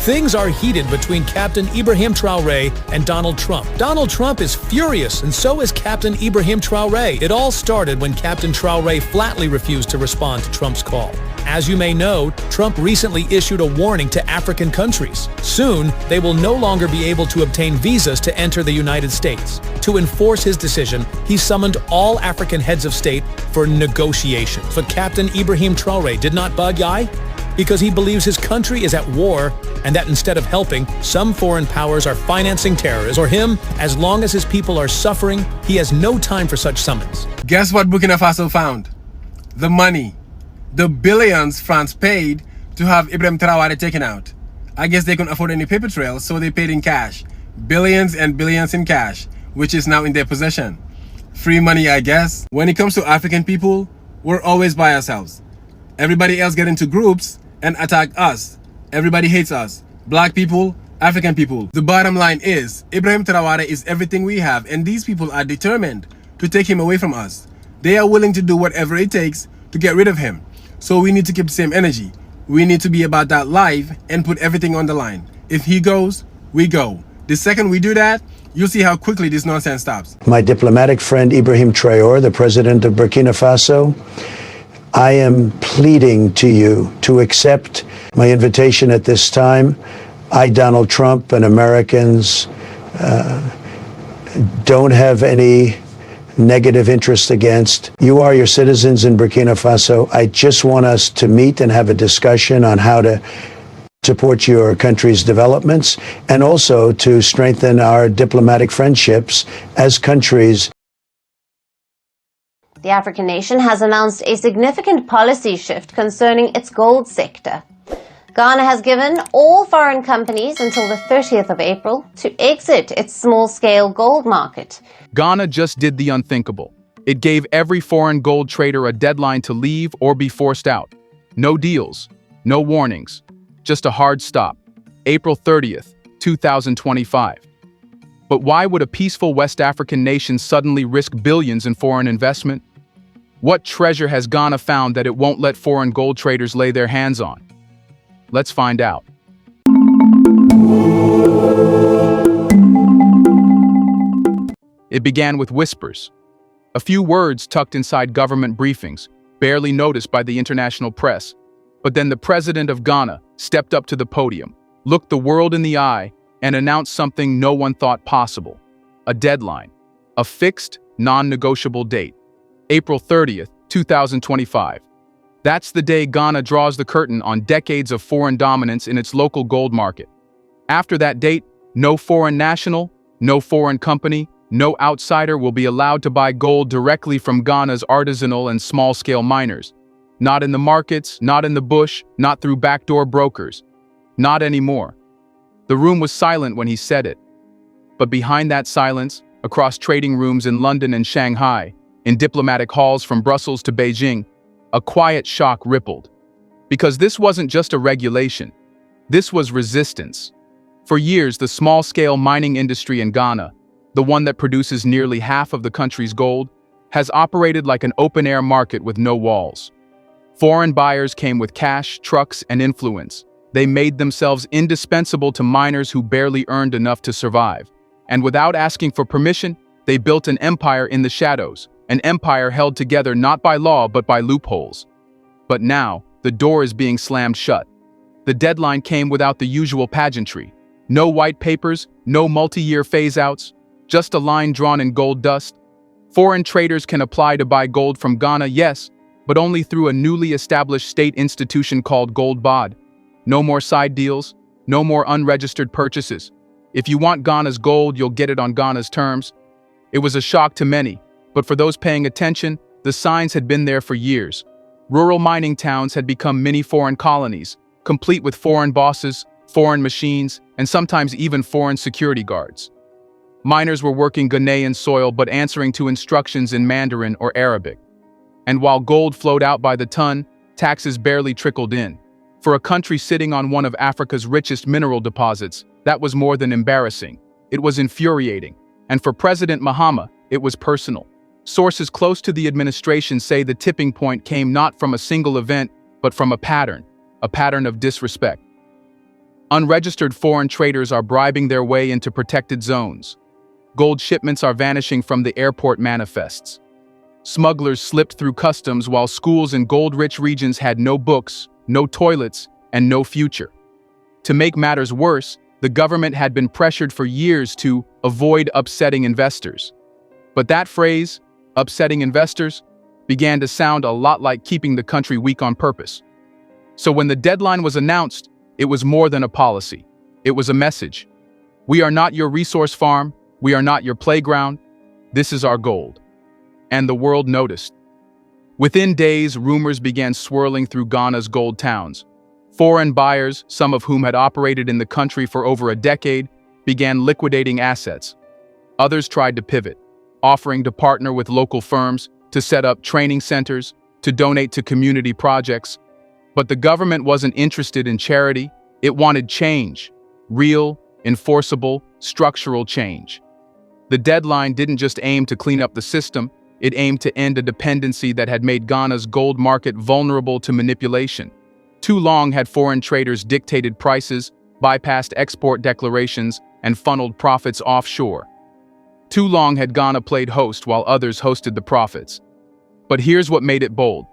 Things are heated between Captain Ibrahim Traoré and Donald Trump. Donald Trump is furious, and so is Captain Ibrahim Traoré. It all started when Captain Traoré flatly refused to respond to Trump's call. As you may know, Trump recently issued a warning to African countries. Soon, they will no longer be able to obtain visas to enter the United States. To enforce his decision, he summoned all African heads of state for negotiations. But Captain Ibrahim Traoré did not budge because he believes his country is at war and that instead of helping, some foreign powers are financing terrorists. For him, as long as his people are suffering, he has no time for such summons. Guess what Burkina Faso found? The money. The billions France paid to have Ibrahim Traoré taken out. I guess they couldn't afford any paper trail, so they paid in cash. Billions and billions in cash, which is now in their possession. Free money, I guess. When it comes to African people, we're always by ourselves. Everybody else get into groups and attack us. Everybody hates us. Black people, African people. The bottom line is, Ibrahim Traoré is everything we have, and these people are determined to take him away from us. They are willing to do whatever it takes to get rid of him. So we need to keep the same energy. We need to be about that life and put everything on the line. If he goes, we go. The second we do that, you'll see how quickly this nonsense stops. My diplomatic friend Ibrahim Traoré, the president of Burkina Faso, I am pleading to you to accept my invitation at this time. I, Donald Trump, and Americans don't have any negative interest against. You are your citizens in Burkina Faso. I just want us to meet and have a discussion on how to support your country's developments and also to strengthen our diplomatic friendships as countries. The African nation has announced a significant policy shift concerning its gold sector. Ghana has given all foreign companies until the 30th of April to exit its small-scale gold market. Ghana just did the unthinkable. It gave every foreign gold trader a deadline to leave or be forced out. No deals, no warnings, just a hard stop. April 30th, 2025. But why would a peaceful West African nation suddenly risk billions in foreign investment? What treasure has Ghana found that it won't let foreign gold traders lay their hands on? Let's find out. It began with whispers. A few words tucked inside government briefings, barely noticed by the international press. But then the president of Ghana stepped up to the podium, looked the world in the eye, and announced something no one thought possible. A deadline. A fixed, non-negotiable date. April 30th, 2025. That's the day Ghana draws the curtain on decades of foreign dominance in its local gold market. After that date, no foreign national, no foreign company, no outsider will be allowed to buy gold directly from Ghana's artisanal and small-scale miners. Not in the markets, not in the bush, not through backdoor brokers. Not anymore. The room was silent when he said it. But behind that silence, across trading rooms in London and Shanghai, in diplomatic halls from Brussels to Beijing, a quiet shock rippled. Because this wasn't just a regulation. This was resistance. For years, the small-scale mining industry in Ghana, the one that produces nearly half of the country's gold, has operated like an open-air market with no walls. Foreign buyers came with cash, trucks, and influence. They made themselves indispensable to miners who barely earned enough to survive. And without asking for permission, they built an empire in the shadows, an empire held together not by law but by loopholes. But now, the door is being slammed shut. The deadline came without the usual pageantry. No white papers, no multi-year phase-outs, just a line drawn in gold dust. Foreign traders can apply to buy gold from Ghana, yes, but only through a newly established state institution called Gold Bod. No more side deals, no more unregistered purchases. If you want Ghana's gold, you'll get it on Ghana's terms. It was a shock to many, but for those paying attention, the signs had been there for years. Rural mining towns had become mini foreign colonies, complete with foreign bosses, foreign machines, and sometimes even foreign security guards. Miners were working Ghanaian soil but answering to instructions in Mandarin or Arabic. And while gold flowed out by the ton, taxes barely trickled in. For a country sitting on one of Africa's richest mineral deposits, that was more than embarrassing. It was infuriating. And for President Mahama, it was personal. Sources close to the administration say the tipping point came not from a single event, but from a pattern of disrespect. Unregistered foreign traders are bribing their way into protected zones. Gold shipments are vanishing from the airport manifests. Smugglers slipped through customs while schools in gold-rich regions had no books, no toilets, and no future. To make matters worse, the government had been pressured for years to avoid upsetting investors. But that phrase, upsetting investors, began to sound a lot like keeping the country weak on purpose. So when the deadline was announced, it was more than a policy. It was a message. We are not your resource farm. We are not your playground. This is our gold. And the world noticed. Within days, rumors began swirling through Ghana's gold towns. Foreign buyers, some of whom had operated in the country for over a decade, began liquidating assets. Others tried to pivot, offering to partner with local firms, to set up training centers, to donate to community projects. But the government wasn't interested in charity. It wanted change. Real, enforceable, structural change. The deadline didn't just aim to clean up the system, it aimed to end a dependency that had made Ghana's gold market vulnerable to manipulation. Too long had foreign traders dictated prices, bypassed export declarations, and funneled profits offshore. Too long had Ghana played host while others hosted the profits. But here's what made it bold.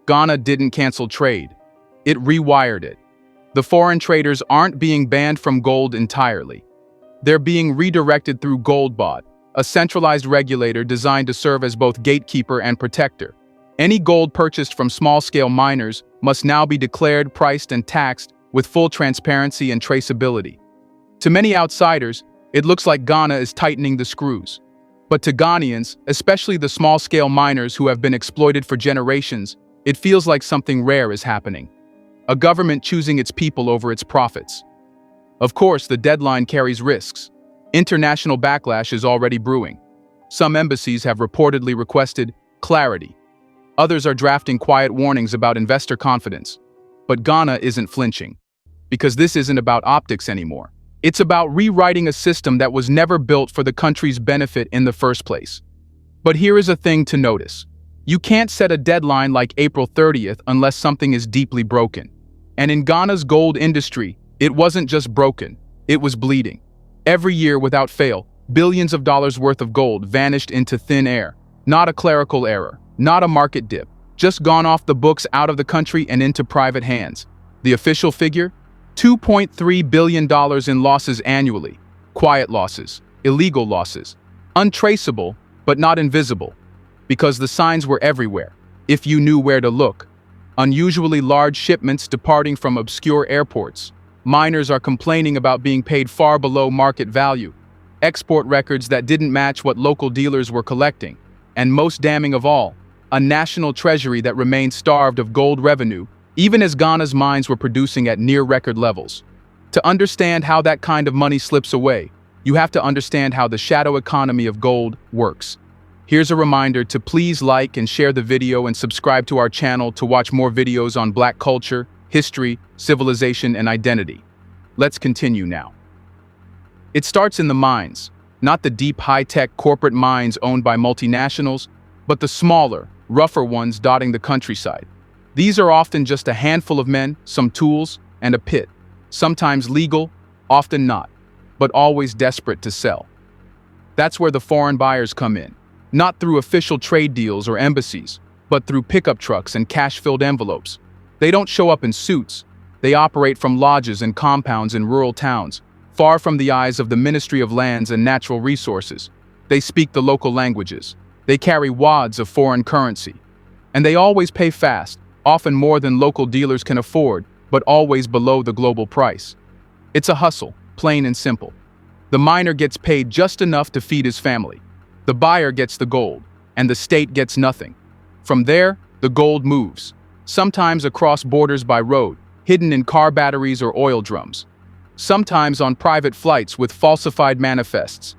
Ghana didn't cancel trade. It rewired it. The foreign traders aren't being banned from gold entirely. They're being redirected through GoldBot, a centralized regulator designed to serve as both gatekeeper and protector. Any gold purchased from small-scale miners must now be declared, priced, and taxed with full transparency and traceability. To many outsiders, it looks like Ghana is tightening the screws. But to Ghanaians, especially the small-scale miners who have been exploited for generations, it feels like something rare is happening. A government choosing its people over its profits. Of course, the deadline carries risks. International backlash is already brewing. Some embassies have reportedly requested clarity. Others are drafting quiet warnings about investor confidence. But Ghana isn't flinching. Because this isn't about optics anymore. It's about rewriting a system that was never built for the country's benefit in the first place. But here is a thing to notice. You can't set a deadline like April 30th unless something is deeply broken. And in Ghana's gold industry, it wasn't just broken, it was bleeding. Every year, without fail, billions of dollars worth of gold vanished into thin air. Not a clerical error, not a market dip, just gone off the books out of the country and into private hands. The official figure? $2.3 billion in losses annually. Quiet losses, illegal losses. Untraceable, but not invisible. Because the signs were everywhere, if you knew where to look. Unusually large shipments departing from obscure airports. Miners are complaining about being paid far below market value. Export records that didn't match what local dealers were collecting. And most damning of all, a national treasury that remained starved of gold revenue, even as Ghana's mines were producing at near-record levels. To understand how that kind of money slips away, you have to understand how the shadow economy of gold works. Here's a reminder to please like and share the video and subscribe to our channel to watch more videos on Black culture, history, civilization, and identity. Let's continue now. It starts in the mines, not the deep high-tech corporate mines owned by multinationals, but the smaller, rougher ones dotting the countryside. These are often just a handful of men, some tools, and a pit. Sometimes legal, often not, but always desperate to sell. That's where the foreign buyers come in. Not through official trade deals or embassies, but through pickup trucks and cash-filled envelopes. They don't show up in suits. They operate from lodges and compounds in rural towns, far from the eyes of the Ministry of Lands and Natural Resources. They speak the local languages. They carry wads of foreign currency. And they always pay fast, often more than local dealers can afford, but always below the global price. It's a hustle, plain and simple. The miner gets paid just enough to feed his family. The buyer gets the gold, and the state gets nothing. From there, the gold moves, sometimes across borders by road, hidden in car batteries or oil drums, sometimes on private flights with falsified manifests,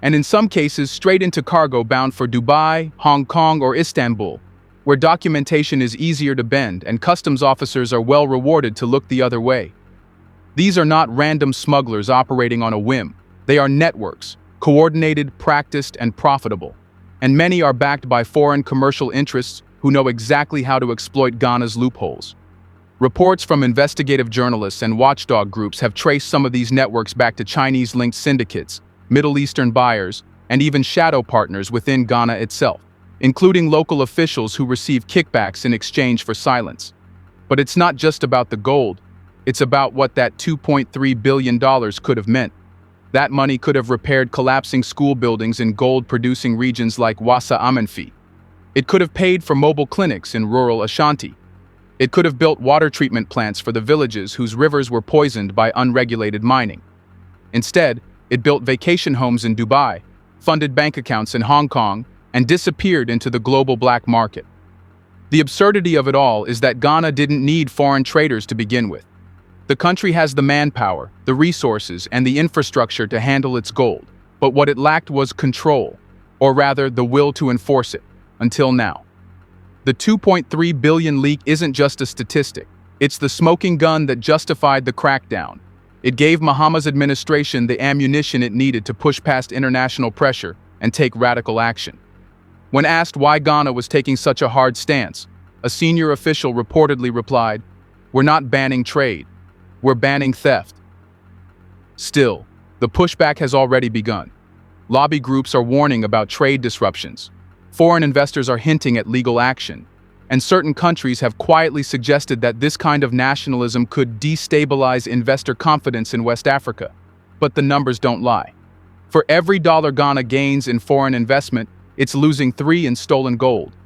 and in some cases straight into cargo bound for Dubai, Hong Kong, or Istanbul, where documentation is easier to bend and customs officers are well rewarded to look the other way. These are not random smugglers operating on a whim. They are networks, coordinated, practiced, and profitable. And many are backed by foreign commercial interests who know exactly how to exploit Ghana's loopholes. Reports from investigative journalists and watchdog groups have traced some of these networks back to Chinese-linked syndicates, Middle Eastern buyers, and even shadow partners within Ghana itself, including local officials who receive kickbacks in exchange for silence. But it's not just about the gold, it's about what that $2.3 billion could have meant. That money could have repaired collapsing school buildings in gold-producing regions like Wassa Amenfi. It could have paid for mobile clinics in rural Ashanti. It could have built water treatment plants for the villages whose rivers were poisoned by unregulated mining. Instead, it built vacation homes in Dubai, funded bank accounts in Hong Kong, and disappeared into the global black market. The absurdity of it all is that Ghana didn't need foreign traders to begin with. The country has the manpower, the resources, and the infrastructure to handle its gold, but what it lacked was control, or rather the will to enforce it, until now. The 2.3 billion leak isn't just a statistic, it's the smoking gun that justified the crackdown. It gave Mahama's administration the ammunition it needed to push past international pressure and take radical action. When asked why Ghana was taking such a hard stance, a senior official reportedly replied, "We're not banning trade, we're banning theft." Still, the pushback has already begun. Lobby groups are warning about trade disruptions. Foreign investors are hinting at legal action, and certain countries have quietly suggested that this kind of nationalism could destabilize investor confidence in West Africa. But the numbers don't lie. For every dollar Ghana gains in foreign investment, it's losing 3 in stolen gold.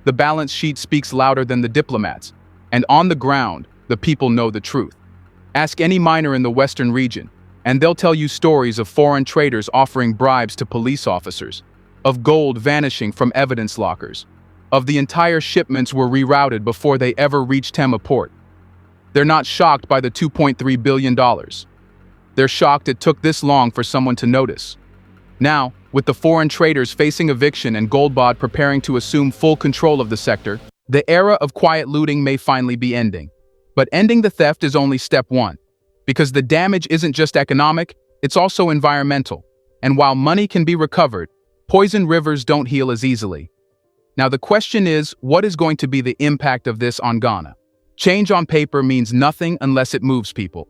The balance sheet speaks louder than the diplomats, and on the ground, the people know the truth. Ask any miner in the Western region, and they'll tell you stories of foreign traders offering bribes to police officers, of gold vanishing from evidence lockers, of the entire shipments were rerouted before they ever reached Tema port. They're not shocked by the $2.3 billion. They're shocked it took this long for someone to notice. Now, with the foreign traders facing eviction and Goldbod preparing to assume full control of the sector, the era of quiet looting may finally be ending. But ending the theft is only step one, because the damage isn't just economic, it's also environmental. And while money can be recovered, poisoned rivers don't heal as easily. Now the question is, what is going to be the impact of this on Ghana? Change on paper means nothing unless it moves people.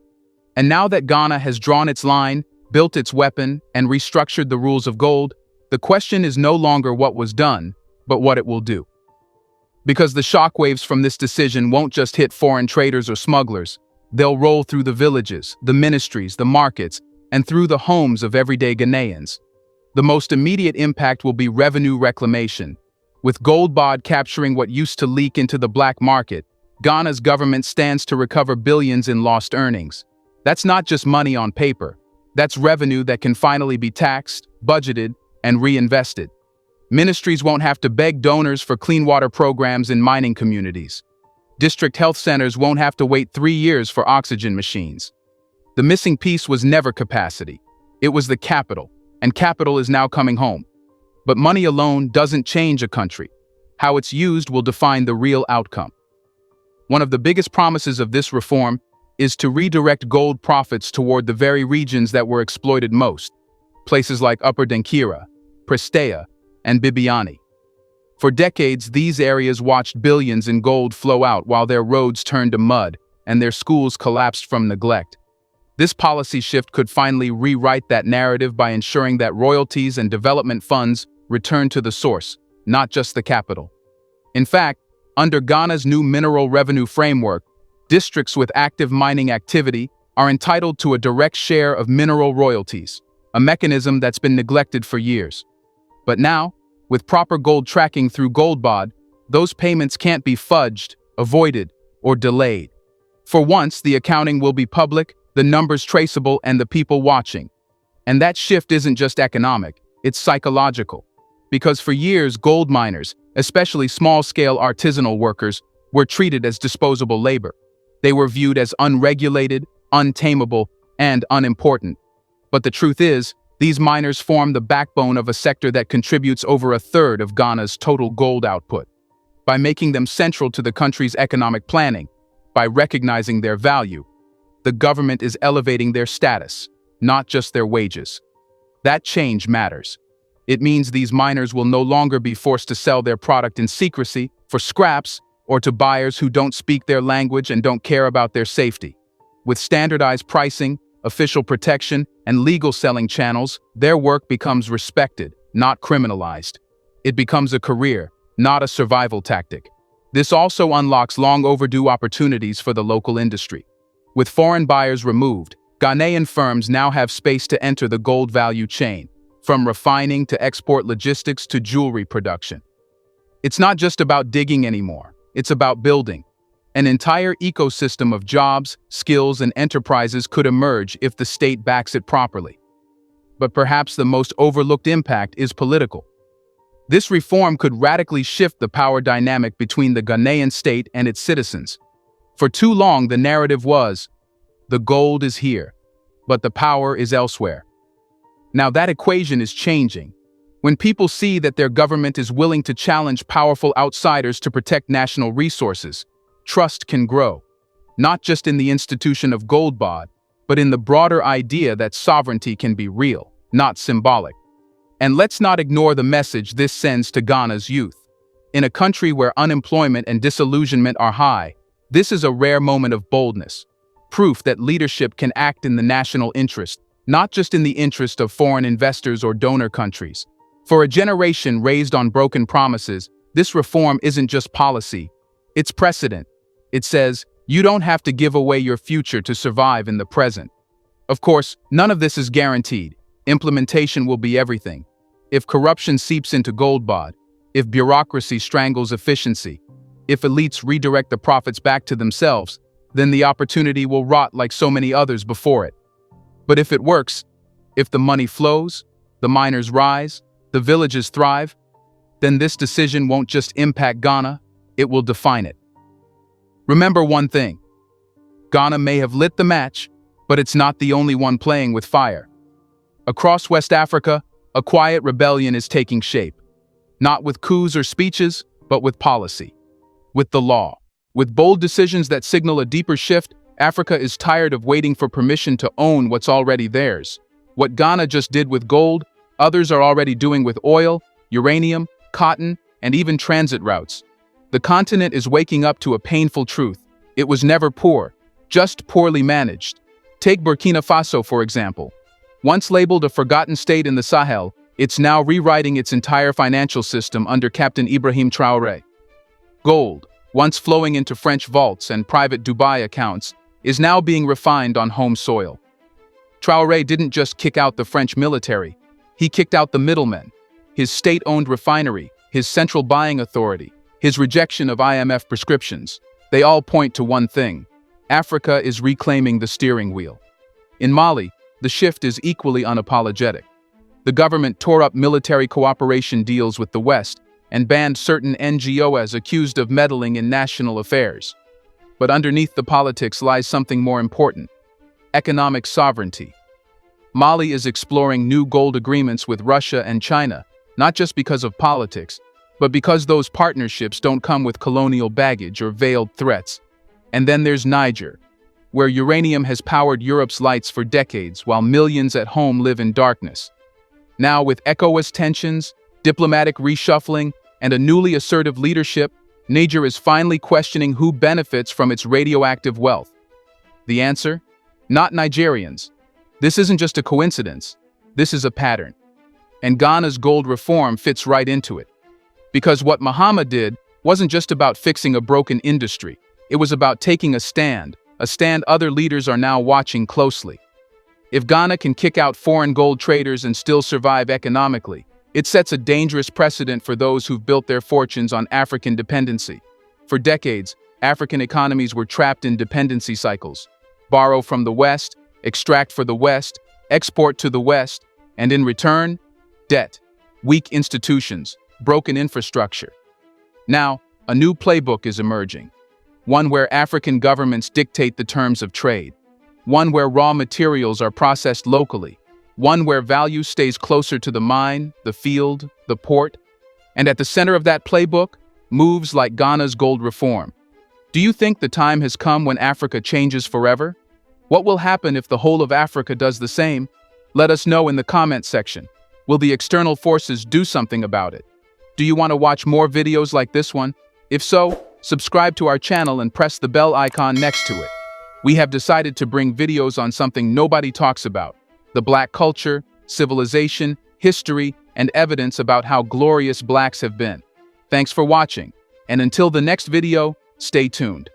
And now that Ghana has drawn its line, built its weapon, and restructured the rules of gold, the question is no longer what was done, but what it will do. Because the shockwaves from this decision won't just hit foreign traders or smugglers, they'll roll through the villages, the ministries, the markets, and through the homes of everyday Ghanaians. The most immediate impact will be revenue reclamation. With Goldbod capturing what used to leak into the black market, Ghana's government stands to recover billions in lost earnings. That's not just money on paper. That's revenue that can finally be taxed, budgeted, and reinvested. Ministries won't have to beg donors for clean water programs in mining communities. District health centers won't have to wait 3 years for oxygen machines. The missing piece was never capacity. It was the capital, and capital is now coming home. But money alone doesn't change a country. How it's used will define the real outcome. One of the biggest promises of this reform is to redirect gold profits toward the very regions that were exploited most, places like Upper Denkira, Prestea, and Bibiani. For decades, these areas watched billions in gold flow out while their roads turned to mud and their schools collapsed from neglect. This policy shift could finally rewrite that narrative by ensuring that royalties and development funds return to the source, not just the capital. In fact, under Ghana's new mineral revenue framework, districts with active mining activity are entitled to a direct share of mineral royalties, a mechanism that's been neglected for years. But now, with proper gold tracking through Goldbod, those payments can't be fudged, avoided, or delayed. For once, the accounting will be public, the numbers traceable, and the people watching. And that shift isn't just economic, it's psychological. Because for years, gold miners, especially small-scale artisanal workers, were treated as disposable labor. They were viewed as unregulated, untamable, and unimportant. But the truth is, these miners form the backbone of a sector that contributes over a third of Ghana's total gold output. By making them central to the country's economic planning, by recognizing their value, the government is elevating their status, not just their wages. That change matters. It means these miners will no longer be forced to sell their product in secrecy, for scraps, or to buyers who don't speak their language and don't care about their safety. With standardized pricing, official protection, and legal selling channels, their work becomes respected, not criminalized. It becomes a career, not a survival tactic. This also unlocks long overdue opportunities for the local industry. With foreign buyers removed, Ghanaian firms now have space to enter the gold value chain, from refining to export logistics to jewelry production. It's not just about digging anymore, it's about building. An entire ecosystem of jobs, skills, and enterprises could emerge if the state backs it properly. But perhaps the most overlooked impact is political. This reform could radically shift the power dynamic between the Ghanaian state and its citizens. For too long, the narrative was, the gold is here, but the power is elsewhere. Now that equation is changing. When people see that their government is willing to challenge powerful outsiders to protect national resources, trust can grow, not just in the institution of gold bod, but in the broader idea that sovereignty can be real, not symbolic. And let's not ignore the message this sends to Ghana's youth. In a country where unemployment and disillusionment are high, this is a rare moment of boldness, proof that leadership can act in the national interest, not just in the interest of foreign investors or donor countries. For a generation raised on broken promises, this reform isn't just policy, it's precedent. It says, you don't have to give away your future to survive in the present. Of course, none of this is guaranteed. Implementation will be everything. If corruption seeps into gold bod, if bureaucracy strangles efficiency, if elites redirect the profits back to themselves, then the opportunity will rot like so many others before it. But if it works, if the money flows, the miners rise, the villages thrive, then this decision won't just impact Ghana, it will define it. Remember one thing. Ghana may have lit the match, but it's not the only one playing with fire. Across West Africa, a quiet rebellion is taking shape. Not with coups or speeches, but with policy. With the law. With bold decisions that signal a deeper shift, Africa is tired of waiting for permission to own what's already theirs. What Ghana just did with gold, others are already doing with oil, uranium, cotton, and even transit routes. The continent is waking up to a painful truth. It was never poor, just poorly managed. Take Burkina Faso, for example. Once labeled a forgotten state in the Sahel, it's now rewriting its entire financial system under Captain Ibrahim Traoré. Gold, once flowing into French vaults and private Dubai accounts, is now being refined on home soil. Traoré didn't just kick out the French military, he kicked out the middlemen, his state-owned refinery, his central buying authority, his rejection of IMF prescriptions. They all point to one thing: Africa is reclaiming the steering wheel. In Mali, the shift is equally unapologetic. The government tore up military cooperation deals with the West and banned certain NGOs accused of meddling in national affairs. But underneath the politics lies something more important: economic sovereignty. Mali is exploring new gold agreements with Russia and China, not just because of politics, but because those partnerships don't come with colonial baggage or veiled threats. And then there's Niger, where uranium has powered Europe's lights for decades while millions at home live in darkness. Now, with ECOWAS tensions, diplomatic reshuffling, and a newly assertive leadership, Niger is finally questioning who benefits from its radioactive wealth. The answer? Not Nigerians. This isn't just a coincidence. This is a pattern. And Ghana's gold reform fits right into it. Because what Mahama did wasn't just about fixing a broken industry. It was about taking a stand other leaders are now watching closely. If Ghana can kick out foreign gold traders and still survive economically, it sets a dangerous precedent for those who've built their fortunes on African dependency. For decades, African economies were trapped in dependency cycles. Borrow from the West, extract for the West, export to the West, and in return, debt, weak institutions, broken infrastructure. Now, a new playbook is emerging. One where African governments dictate the terms of trade. One where raw materials are processed locally. One where value stays closer to the mine, the field, the port. And at the center of that playbook, moves like Ghana's gold reform. Do you think the time has come when Africa changes forever? What will happen if the whole of Africa does the same? Let us know in the comment section. Will the external forces do something about it? Do you want to watch more videos like this one? If so, subscribe to our channel and press the bell icon next to it. We have decided to bring videos on something nobody talks about: the Black culture, civilization, history, and evidence about how glorious Blacks have been. Thanks for watching, and until the next video, stay tuned.